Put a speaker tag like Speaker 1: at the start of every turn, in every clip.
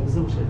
Speaker 1: Hızlı bir şey.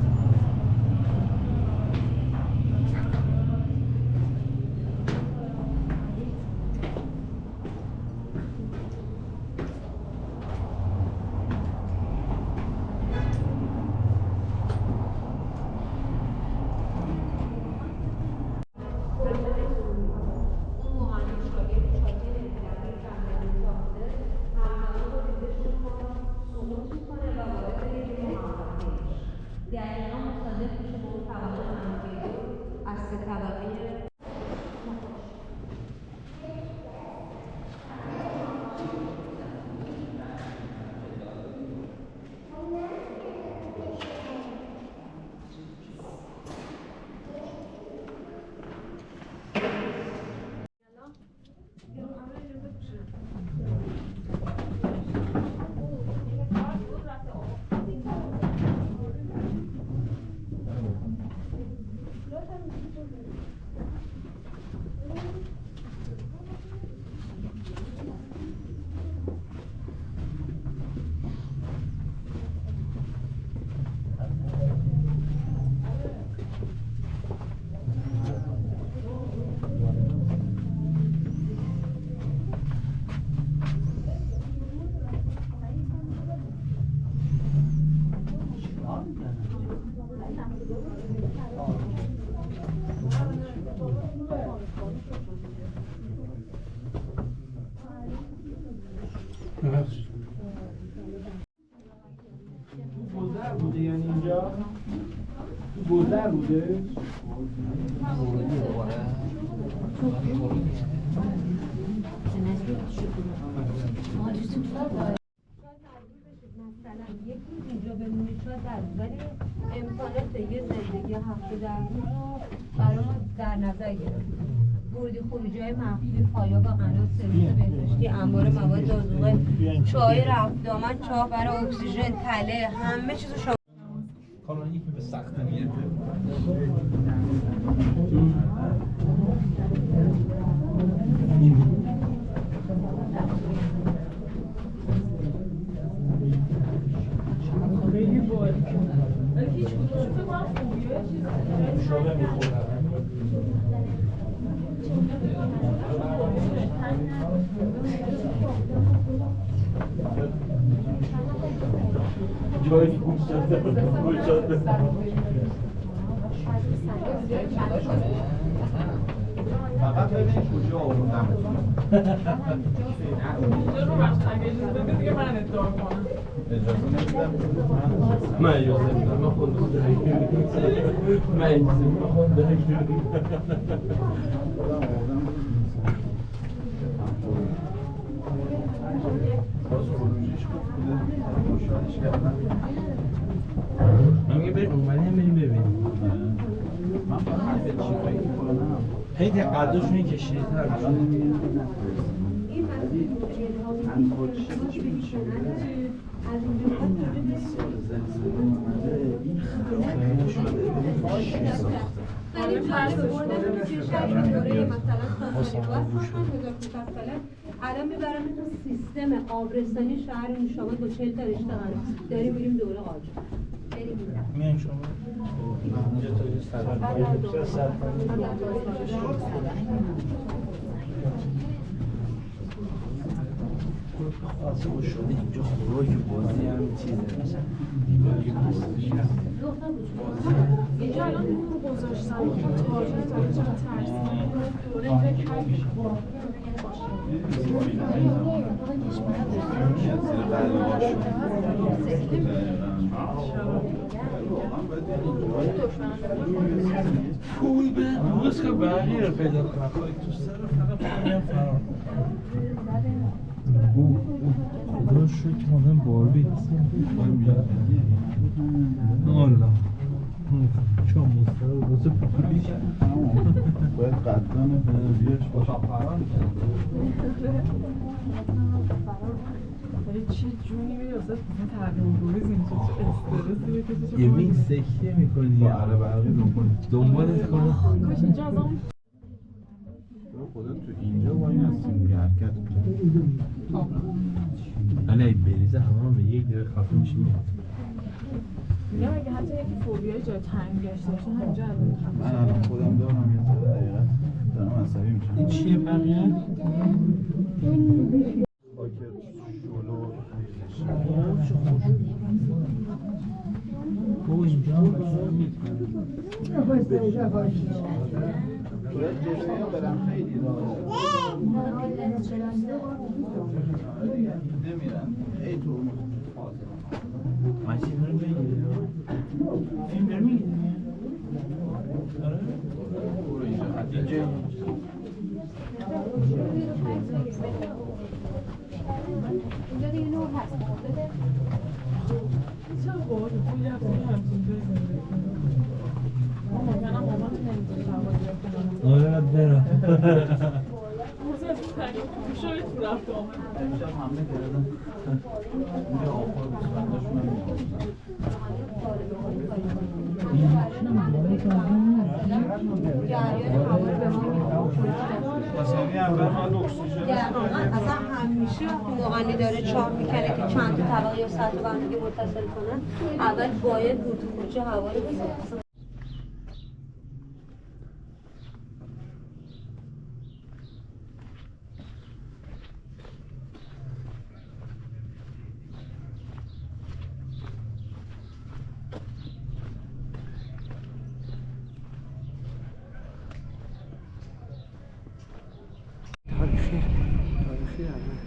Speaker 1: Evet.
Speaker 2: گذر بوده یعنی اینجا گذر بوده
Speaker 3: مثلا یک روز اینجا بمونید شاید در روز، ولی امکانات یه زندگی هفته در روز رو برای ما در نظر گرفتیم. ورودی خروجی های مخفی، پایاب قنات، سرویس بهداشتی، انبار مواد آذوقه، چای رفت دامن، چاه برای اکسیژن، تله، همه چیزو شما
Speaker 1: حالا یکی به سخته میگیره.
Speaker 2: خیلی باید هیچ کدوم فکر کنم خوبیه چیز شده میخورم
Speaker 1: جایی گوش داده گوش داده
Speaker 4: فقط ببینید کجا آوردم
Speaker 2: اینجا رو بخش اگه اجازه بده دیگه من ادعا کنم
Speaker 4: اجازه نمیدم
Speaker 1: من اجازه میدم من خود من اجازه میدم خود
Speaker 4: خروجیش خوب بوده خوشحالش کردم
Speaker 1: من میگه بریم اومدی هم بریم ببینیم
Speaker 4: من فقط به چی فکر کنم
Speaker 1: هی تقدرشون این کشیده تر بشون
Speaker 4: من خودشیدش میشه این سال زلزله اومده این خرابه شده
Speaker 3: ولی فرض بردم توی شهر دوره مثلا الان میبرم تو سیستم آبرسانی شهر نوشاباد با 40 تا رشته قرار داریم میریم دوره قاجار بریم
Speaker 1: میان شما اینجا تا سر آسو شده اینجا خوراک بازی هم چیزه
Speaker 2: اینجا الان نور گذاشتن خب تاریخ داره چرا ترسیم دوره اینجا کمی
Speaker 1: پول به روز که بقیه رو پیدا کنم خواهی تو سر فقط پولیم فرار خدا شکر مادم باربی الله چون مستر واسه پولی
Speaker 4: باید قدران بیاش باشه
Speaker 2: ولی چه جونی میری واسه تغییر بوریز اینجا چه استرسی بکشی
Speaker 1: یه وین سکیه میکنی
Speaker 4: آره برقی
Speaker 1: دنبالت کنه
Speaker 2: کاش اینجا از اون
Speaker 4: خدا تو اینجا وای هستیم دیگه حرکت کنیم
Speaker 1: ولی اگه بریزه همه هم به یک دقیقه خفه میشیم
Speaker 2: میگم اگه حتی یکی فوبیای جای تنگ داشته باشه همینجا از اون
Speaker 4: من الان خودم دارم یه ذره دقیقا دارم عصبی میشم.
Speaker 1: این چیه بقیه؟
Speaker 4: باکت شلو
Speaker 1: او اینجا
Speaker 4: باید جشنه برم خیلی نمیرن ای تو
Speaker 1: ماشین رو بگیره فیلم رو میگیره آره
Speaker 4: برو اینجا
Speaker 3: اینجا دیگه نور هست بده
Speaker 2: چرا باید پول رفتیم همچین جایی زندگی کنیم ممکنم مامان نمیتونه سواری بکنم
Speaker 1: آره برم
Speaker 2: موزه از تنگی شوی تو رفت آمد
Speaker 4: امشب همه کردن اینجا آخر بسمندشون هم میاد
Speaker 3: جریان هوا رو به ما میده
Speaker 4: مثلا اول من اکسیژن
Speaker 3: دقیقاً اصلا همیشه وقتی مغنی داره چاپ میکنه که چند تا طبقه یا سطح با هم دیگه متصل کنن اول باید رو تو کوچه هوا رو بزنن.
Speaker 1: تاریخی همه